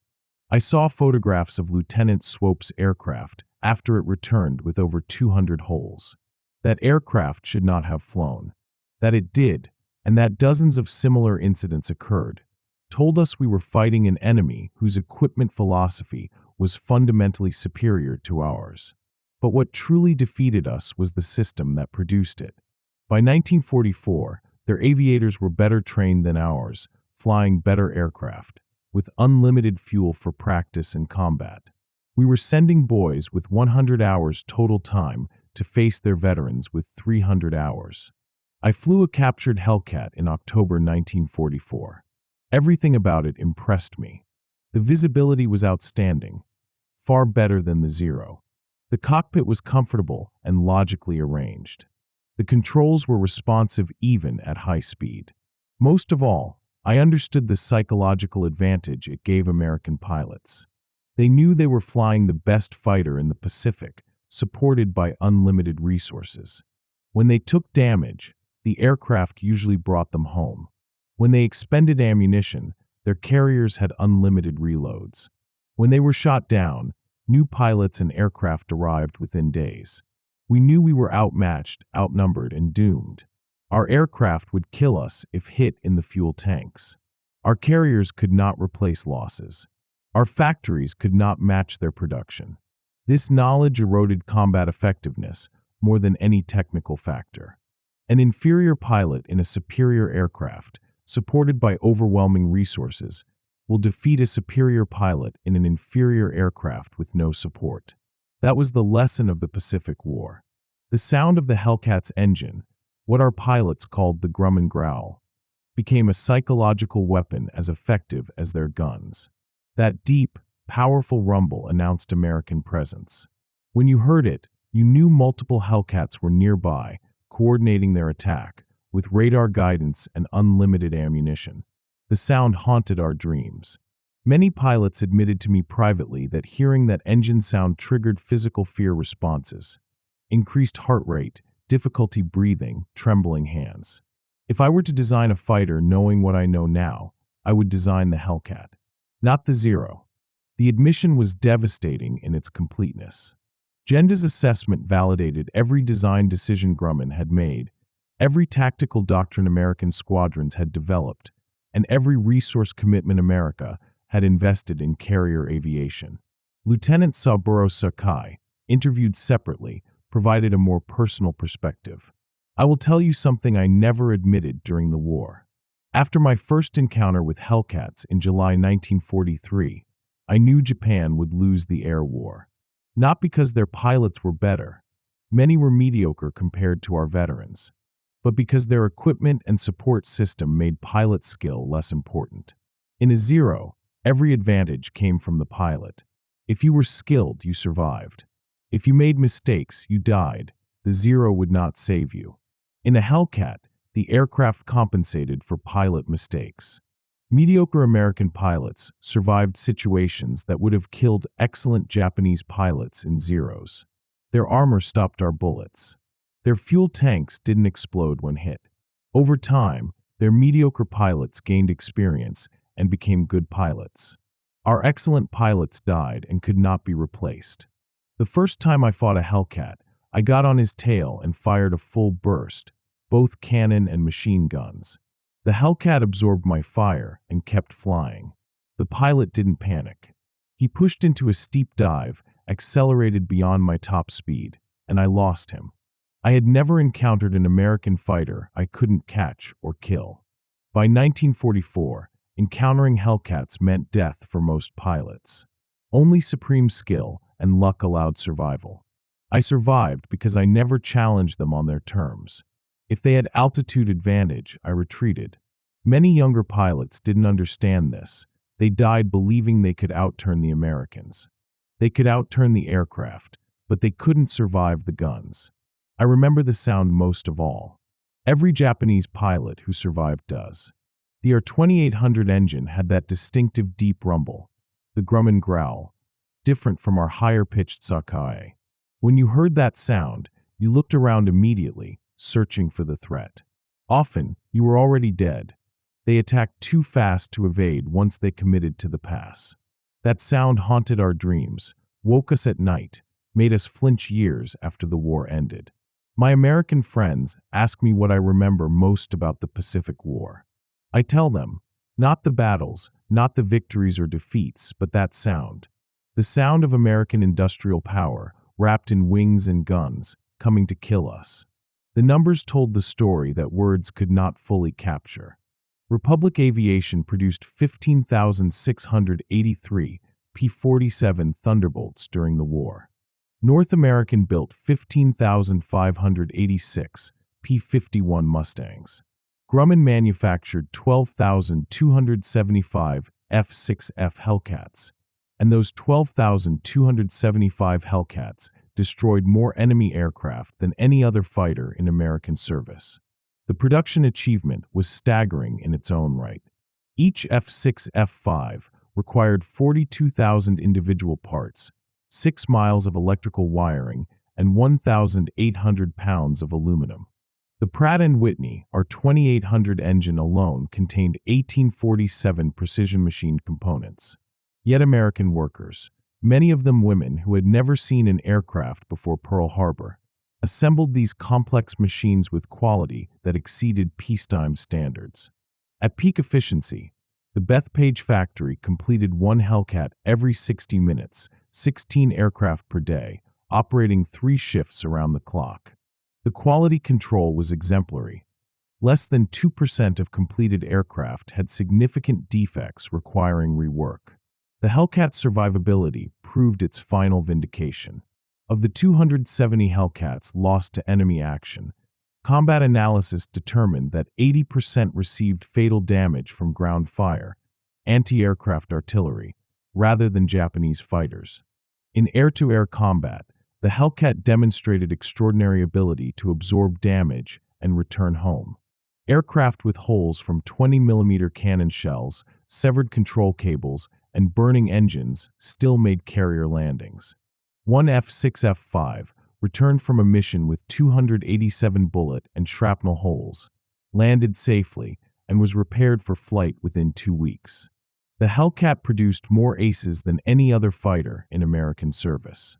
I saw photographs of Lieutenant Swope's aircraft after it returned with over 200 holes. That aircraft should not have flown. That it did, and that dozens of similar incidents occurred, told us we were fighting an enemy whose equipment philosophy was fundamentally superior to ours. But what truly defeated us was the system that produced it. By 1944, their aviators were better trained than ours, flying better aircraft, with unlimited fuel for practice and combat. We were sending boys with 100 hours total time to face their veterans with 300 hours. I flew a captured Hellcat in October 1944. Everything about it impressed me. The visibility was outstanding, far better than the Zero. The cockpit was comfortable and logically arranged. The controls were responsive even at high speed. Most of all, I understood the psychological advantage it gave American pilots. They knew they were flying the best fighter in the Pacific, supported by unlimited resources. When they took damage, the aircraft usually brought them home. When they expended ammunition, their carriers had unlimited reloads. When they were shot down, new pilots and aircraft arrived within days. We knew we were outmatched, outnumbered, and doomed. Our aircraft would kill us if hit in the fuel tanks. Our carriers could not replace losses. Our factories could not match their production. This knowledge eroded combat effectiveness more than any technical factor. An inferior pilot in a superior aircraft, supported by overwhelming resources, will defeat a superior pilot in an inferior aircraft with no support. That was the lesson of the Pacific War. The sound of the Hellcat's engine, what our pilots called the Grumman growl, became a psychological weapon as effective as their guns. That deep, powerful rumble announced American presence. When you heard it, you knew multiple Hellcats were nearby, coordinating their attack, with radar guidance and unlimited ammunition. The sound haunted our dreams. Many pilots admitted to me privately that hearing that engine sound triggered physical fear responses, increased heart rate, difficulty breathing, trembling hands. If I were to design a fighter knowing what I know now, I would design the Hellcat, not the Zero. The admission was devastating in its completeness. Genda's assessment validated every design decision Grumman had made, every tactical doctrine American squadrons had developed, and every resource commitment America had invested in carrier aviation. Lieutenant Saburo Sakai, interviewed separately, provided a more personal perspective. I will tell you something I never admitted during the war. After my first encounter with Hellcats in July 1943, I knew Japan would lose the air war. Not because their pilots were better, many were mediocre compared to our veterans, but because their equipment and support system made pilot skill less important. In a Zero, every advantage came from the pilot. If you were skilled, you survived. If you made mistakes, you died. The Zero would not save you. In a Hellcat, the aircraft compensated for pilot mistakes. Mediocre American pilots survived situations that would have killed excellent Japanese pilots in Zeros. Their armor stopped our bullets. Their fuel tanks didn't explode when hit. Over time, their mediocre pilots gained experience and became good pilots. Our excellent pilots died and could not be replaced. The first time I fought a Hellcat, I got on his tail and fired a full burst, both cannon and machine guns. The Hellcat absorbed my fire and kept flying. The pilot didn't panic. He pushed into a steep dive, accelerated beyond my top speed, and I lost him. I had never encountered an American fighter I couldn't catch or kill. By 1944, encountering Hellcats meant death for most pilots. Only supreme skill and luck allowed survival. I survived because I never challenged them on their terms. If they had altitude advantage, I retreated. Many younger pilots didn't understand this. They died believing they could outturn the Americans. They could outturn the aircraft, but they couldn't survive the guns. I remember the sound most of all. Every Japanese pilot who survived does. The R-2800 engine had that distinctive deep rumble, the Grumman growl, different from our higher-pitched Sakai. When you heard that sound, you looked around immediately, searching for the threat. Often, you were already dead. They attacked too fast to evade once they committed to the pass. That sound haunted our dreams, woke us at night, made us flinch years after the war ended. My American friends ask me what I remember most about the Pacific War. I tell them, not the battles, not the victories or defeats, but that sound. The sound of American industrial power, wrapped in wings and guns, coming to kill us. The numbers told the story that words could not fully capture. Republic Aviation produced 15,683 P-47 Thunderbolts during the war. North American built 15,586 P-51 Mustangs. Grumman manufactured 12,275 F6F Hellcats, and those 12,275 Hellcats destroyed more enemy aircraft than any other fighter in American service. The production achievement was staggering in its own right. Each F6F5 required 42,000 individual parts, 6 miles of electrical wiring, and 1,800 pounds of aluminum. The Pratt & Whitney R-2800 engine alone contained 1847 precision-machined components. Yet American workers, many of them women who had never seen an aircraft before Pearl Harbor, assembled these complex machines with quality that exceeded peacetime standards. At peak efficiency, the Bethpage factory completed one Hellcat every 60 minutes, 16 aircraft per day, operating 3 shifts around the clock. The quality control was exemplary. Less than 2% of completed aircraft had significant defects requiring rework. The Hellcat's survivability proved its final vindication. Of the 270 Hellcats lost to enemy action, combat analysis determined that 80% received fatal damage from ground fire, anti-aircraft artillery, rather than Japanese fighters. In air-to-air combat, the Hellcat demonstrated extraordinary ability to absorb damage and return home. Aircraft with holes from 20mm cannon shells, severed control cables, and burning engines still made carrier landings. One F6F returned from a mission with 287 bullet and shrapnel holes, landed safely, and was repaired for flight within 2 weeks. The Hellcat produced more aces than any other fighter in American service.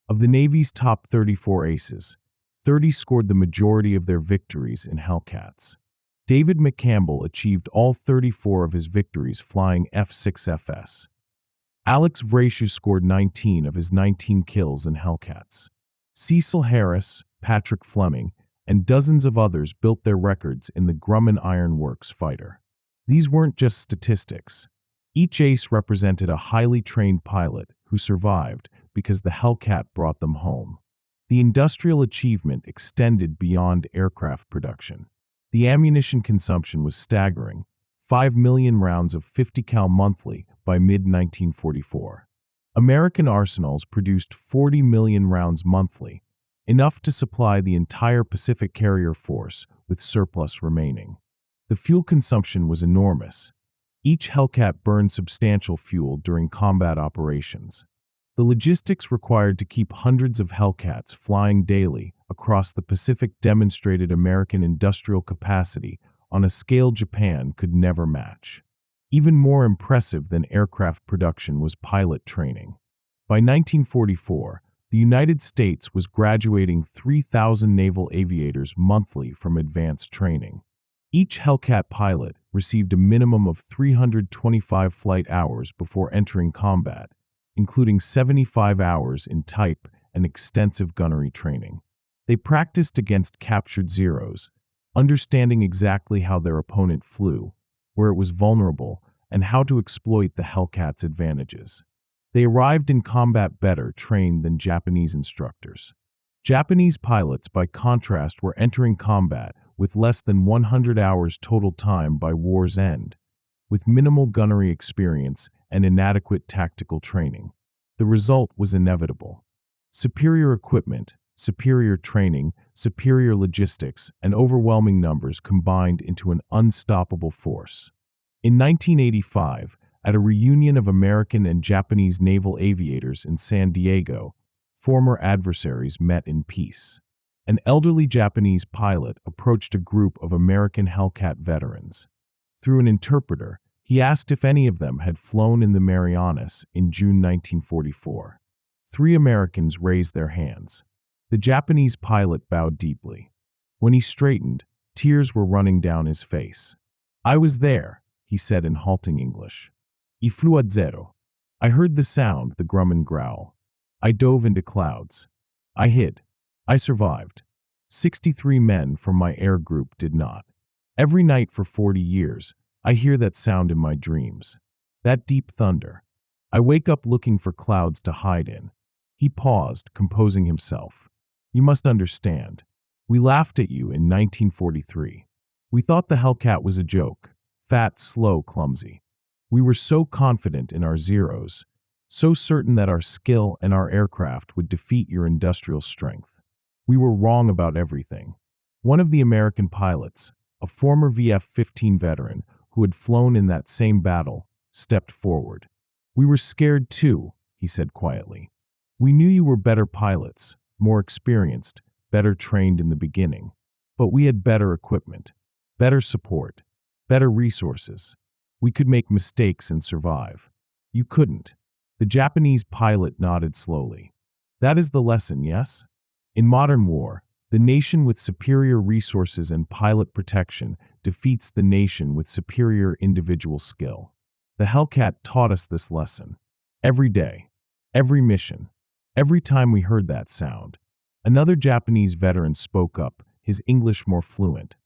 Of the Navy's top 34 aces, 30 scored the majority of their victories in Hellcats. David McCampbell achieved all 34 of his victories flying F6Fs. Alex Vrashu scored 19 of his 19 kills in Hellcats. Cecil Harris, Patrick Fleming, and dozens of others built their records in the Grumman Iron Works fighter. These weren't just statistics. Each ace represented a highly trained pilot who survived because the Hellcat brought them home. The industrial achievement extended beyond aircraft production. The ammunition consumption was staggering, 5 million rounds of 50 cal monthly by mid-1944. American arsenals produced 40 million rounds monthly, enough to supply the entire Pacific carrier force with surplus remaining. The fuel consumption was enormous. Each Hellcat burned substantial fuel during combat operations. The logistics required to keep hundreds of Hellcats flying daily across the Pacific demonstrated American industrial capacity on a scale Japan could never match. Even more impressive than aircraft production was pilot training. By 1944, the United States was graduating 3,000 naval aviators monthly from advanced training. Each Hellcat pilot received a minimum of 325 flight hours before entering combat, including 75 hours in type and extensive gunnery training. They practiced against captured Zeros, understanding exactly how their opponent flew, where it was vulnerable, and how to exploit the Hellcat's advantages. They arrived in combat better trained than Japanese instructors. Japanese pilots, by contrast, were entering combat with less than 100 hours total time by war's end, with minimal gunnery experience and inadequate tactical training. The result was inevitable. Superior equipment, superior training, superior logistics, and overwhelming numbers combined into an unstoppable force. In 1985, at a reunion of American and Japanese naval aviators in San Diego, former adversaries met in peace. An elderly Japanese pilot approached a group of American Hellcat veterans. Through an interpreter, he asked if any of them had flown in the Marianas in June 1944. 3 Americans raised their hands. The Japanese pilot bowed deeply. When he straightened, tears were running down his face. "I was there," he said in halting English. "I flew a zero. I heard the sound," the Grumman growl. "I dove into clouds. I hid. I survived. 63 men from my air group did not. Every night for 40 years, I hear that sound in my dreams. That deep thunder. I wake up looking for clouds to hide in." He paused, composing himself. "You must understand. We laughed at you in 1943. We thought the Hellcat was a joke. Fat, slow, clumsy. We were so confident in our Zeros, so certain that our skill and our aircraft would defeat your industrial strength. We were wrong about everything." One of the American pilots, a former VF-15 veteran who had flown in that same battle, stepped forward. "We were scared too," he said quietly. "We knew you were better pilots, more experienced, better trained in the beginning. But we had better equipment, better support, better resources. We could make mistakes and survive. You couldn't." The Japanese pilot nodded slowly. "That is the lesson, yes? In modern war, The nation with superior resources and pilot protection defeats the nation with superior individual skill. The Hellcat taught us this lesson. Every day, every mission, every time we heard that sound. Another Japanese veteran spoke up, his English more fluent.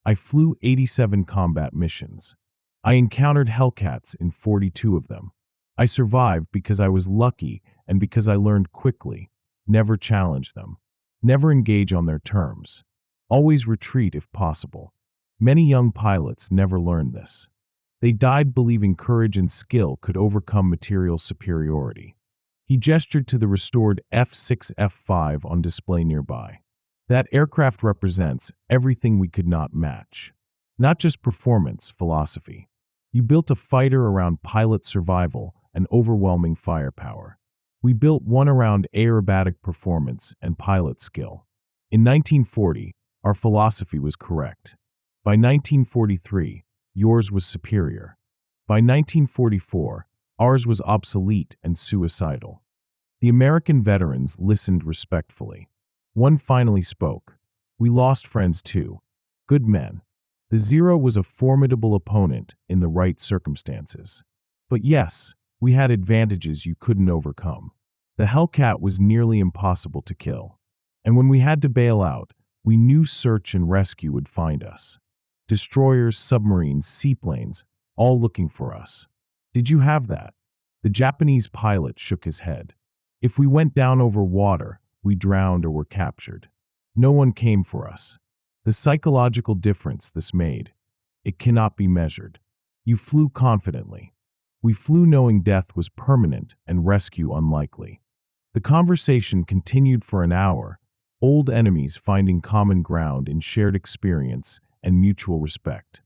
I flew 87 combat missions. I encountered Hellcats in 42 of them. I survived because I was lucky and because I learned quickly. Never challenge them. Never engage on their terms. Always retreat if possible. Many young pilots never learned this. They died believing courage and skill could overcome material superiority. He gestured to the restored F6F on display nearby. That aircraft represents everything we could not match. Not just performance, philosophy. You built a fighter around pilot survival and overwhelming firepower. We built one around aerobatic performance and pilot skill. In 1940, our philosophy was correct. By 1943, yours was superior. By 1944, ours was obsolete and suicidal. The American veterans listened respectfully. One finally spoke. We lost friends too. Good men. The Zero was a formidable opponent in the right circumstances. But yes, we had advantages you couldn't overcome. The Hellcat was nearly impossible to kill. And when we had to bail out, we knew search and rescue would find us. Destroyers, submarines, seaplanes, all looking for us. Did you have that? The Japanese pilot shook his head. If we went down over water, we drowned or were captured. No one came for us. The psychological difference this made, it cannot be measured. You flew confidently. We flew knowing death was permanent and rescue unlikely. The conversation continued for an hour, old enemies finding common ground in shared experience and mutual respect.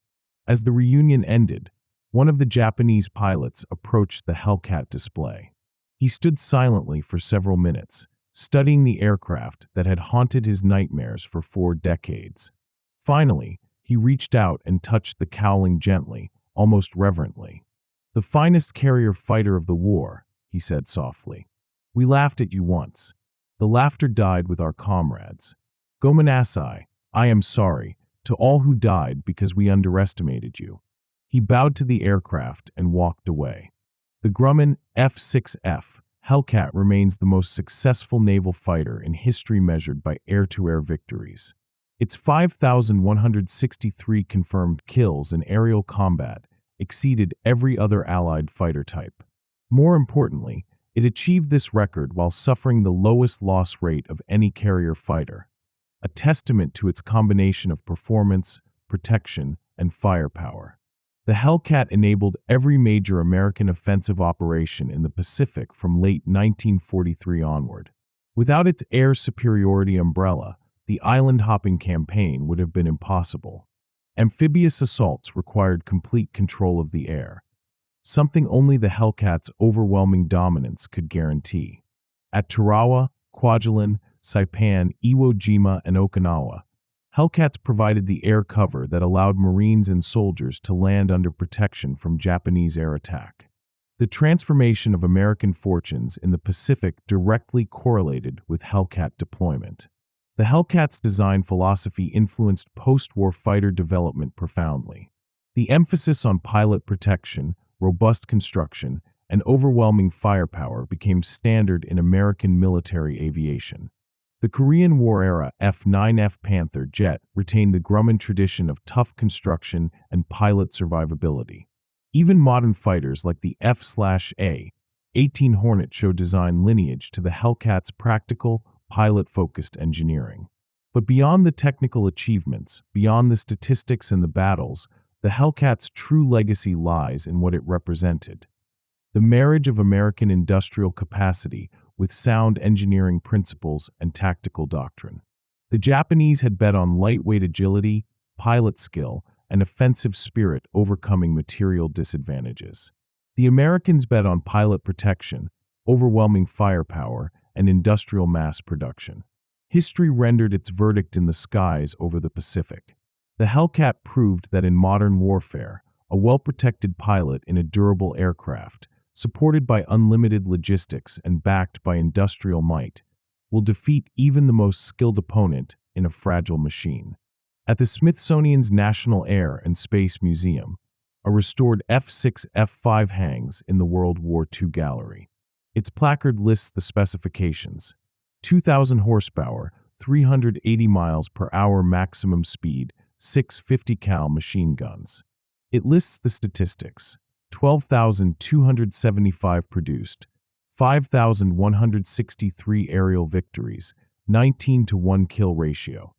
As the reunion ended, one of the Japanese pilots approached the Hellcat display. He stood silently for several minutes, studying the aircraft that had haunted his nightmares for 4 decades. Finally, he reached out and touched the cowling gently, almost reverently. "The finest carrier fighter of the war," he said softly. "We laughed at you once. The laughter died with our comrades. Gomenasai, I am sorry, to all who died because we underestimated you." He bowed to the aircraft and walked away. The Grumman F6F Hellcat remains the most successful naval fighter in history measured by air-to-air victories. Its 5,163 confirmed kills in aerial combat exceeded every other Allied fighter type. More importantly, it achieved this record while suffering the lowest loss rate of any carrier fighter, a testament to its combination of performance, protection, and firepower. The Hellcat enabled every major American offensive operation in the Pacific from late 1943 onward. Without its air superiority umbrella, the island-hopping campaign would have been impossible. Amphibious assaults required complete control of the air, something only the Hellcat's overwhelming dominance could guarantee. At Tarawa, Kwajalein, Saipan, Iwo Jima, and Okinawa, Hellcats provided the air cover that allowed Marines and soldiers to land under protection from Japanese air attack. The transformation of American fortunes in the Pacific directly correlated with Hellcat deployment. The Hellcat's design philosophy influenced post-war fighter development profoundly. The emphasis on pilot protection, robust construction, and overwhelming firepower became standard in American military aviation. The Korean War-era F-9F Panther jet retained the Grumman tradition of tough construction and pilot survivability. Even modern fighters like the F/A-18 Hornet show design lineage to the Hellcat's practical, pilot-focused engineering. But beyond the technical achievements, beyond the statistics and the battles, the Hellcat's true legacy lies in what it represented. The marriage of American industrial capacity with sound engineering principles and tactical doctrine. The Japanese had bet on lightweight agility, pilot skill, and offensive spirit overcoming material disadvantages. The Americans bet on pilot protection, overwhelming firepower, and industrial mass production. History rendered its verdict in the skies over the Pacific. The Hellcat proved that in modern warfare, a well-protected pilot in a durable aircraft, supported by unlimited logistics and backed by industrial might, will defeat even the most skilled opponent in a fragile machine. At the Smithsonian's National Air and Space Museum, a restored F6F hangs in the World War II gallery. Its placard lists the specifications: 2,000 horsepower, 380 miles per hour maximum speed, 6 50 cal machine guns. It lists the statistics: 12,275 produced, 5,163 aerial victories, 19-to-1 kill ratio.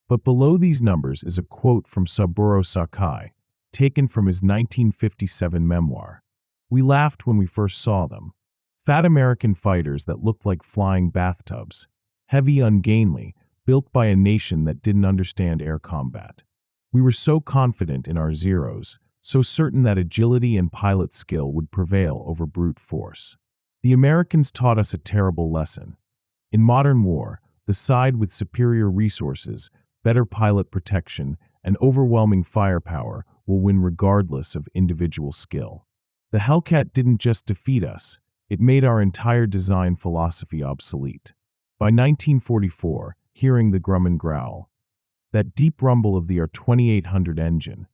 But below these numbers is a quote from Saburo Sakai, taken from his 1957 memoir. "We laughed when we first saw them. Fat American fighters that looked like flying bathtubs, heavy, ungainly, built by a nation that didn't understand air combat. We were so confident in our Zeros, so certain that agility and pilot skill would prevail over brute force. The Americans taught us a terrible lesson. In modern war, the side with superior resources, better pilot protection, and overwhelming firepower will win regardless of individual skill. The Hellcat didn't just defeat us, it made our entire design philosophy obsolete." By 1944, hearing the Grumman growl, that deep rumble of the R2800 engine,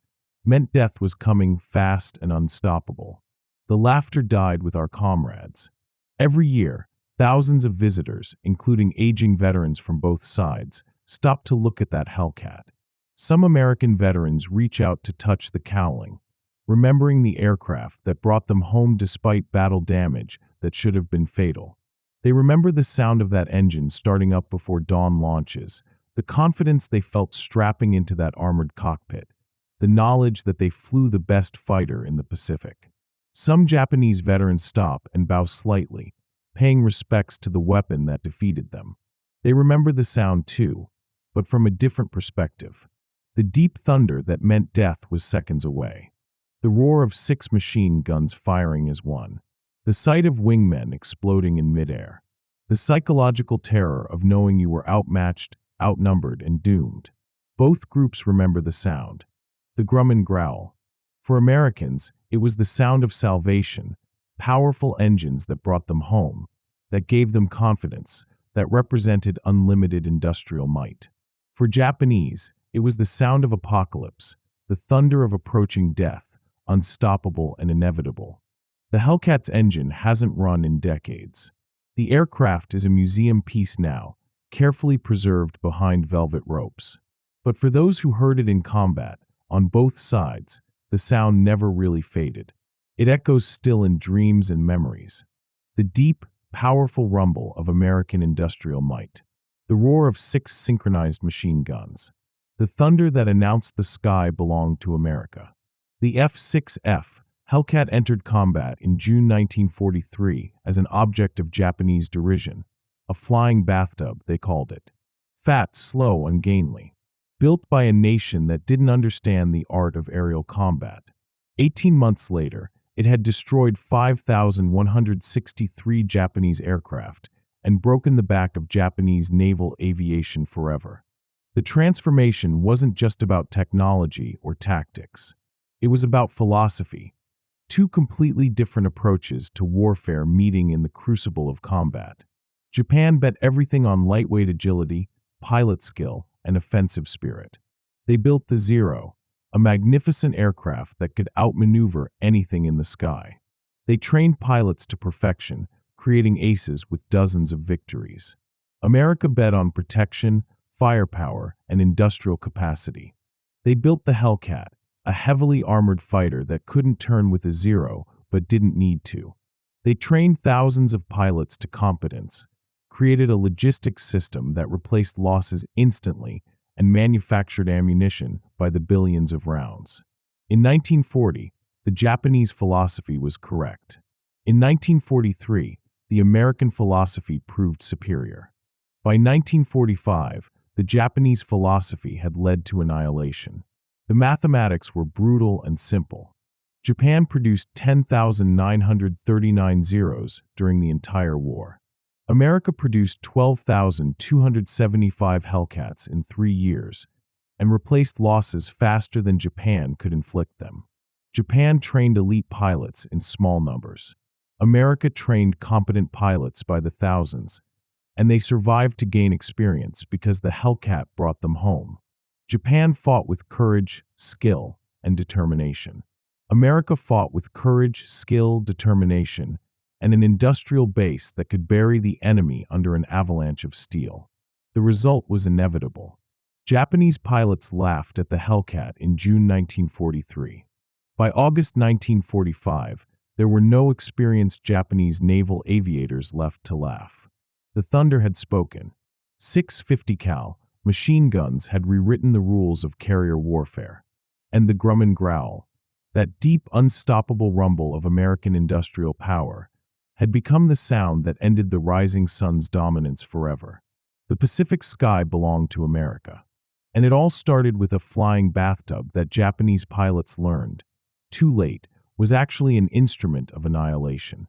meant death was coming fast and unstoppable. The laughter died with our comrades. Every year, thousands of visitors, including aging veterans from both sides, stopped to look at that Hellcat. Some American veterans reach out to touch the cowling, remembering the aircraft that brought them home despite battle damage that should have been fatal. They remember the sound of that engine starting up before dawn launches, the confidence they felt strapping into that armored cockpit, the knowledge that they flew the best fighter in the Pacific. Some Japanese veterans stop and bow slightly, paying respects to the weapon that defeated them. They remember the sound too, but from a different perspective. The deep thunder that meant death was seconds away. The roar of 6 machine guns firing as one. The sight of wingmen exploding in midair. The psychological terror of knowing you were outmatched, outnumbered, and doomed. Both groups remember the sound. The Grumman growl. For Americans, it was the sound of salvation, powerful engines that brought them home, that gave them confidence, that represented unlimited industrial might. For Japanese, it was the sound of apocalypse, the thunder of approaching death, unstoppable and inevitable. The Hellcat's engine hasn't run in decades. The aircraft is a museum piece now, carefully preserved behind velvet ropes. But for those who heard it in combat, on both sides, the sound never really faded. It echoes still in dreams and memories. The deep, powerful rumble of American industrial might. The roar of 6 synchronized machine guns. The thunder that announced the sky belonged to America. The F6F Hellcat entered combat in June 1943 as an object of Japanese derision, a flying bathtub, they called it. Fat, slow, ungainly. Built by a nation that didn't understand the art of aerial combat. 18 months later, it had destroyed 5,163 Japanese aircraft and broken the back of Japanese naval aviation forever. The transformation wasn't just about technology or tactics. It was about philosophy. 2 completely different approaches to warfare meeting in the crucible of combat. Japan bet everything on lightweight agility, pilot skill, and offensive spirit. They built the Zero, a magnificent aircraft that could outmaneuver anything in the sky. They trained pilots to perfection, creating aces with dozens of victories. America bet on protection, firepower, and industrial capacity. They built the Hellcat, a heavily armored fighter that couldn't turn with a Zero but didn't need to. They trained thousands of pilots to competence, created a logistics system that replaced losses instantly, and manufactured ammunition by the billions of rounds. In 1940, the Japanese philosophy was correct. In 1943, the American philosophy proved superior. By 1945, the Japanese philosophy had led to annihilation. The mathematics were brutal and simple. Japan produced 10,939 Zeros during the entire war. America produced 12,275 Hellcats in 3 years and replaced losses faster than Japan could inflict them. Japan trained elite pilots in small numbers. America trained competent pilots by the thousands, and they survived to gain experience because the Hellcat brought them home. Japan fought with courage, skill, and determination. America fought with courage, skill, determination, and an industrial base that could bury the enemy under an avalanche of steel. The result was inevitable. Japanese pilots laughed at the Hellcat in June 1943. By August 1945, there were no experienced Japanese naval aviators left to laugh. The thunder had spoken. 650 cal machine guns had rewritten the rules of carrier warfare. And the Grumman growl, that deep, unstoppable rumble of American industrial power, had become the sound that ended the rising sun's dominance forever. The Pacific sky belonged to America. And it all started with a flying bathtub that Japanese pilots learned, too late, was actually an instrument of annihilation.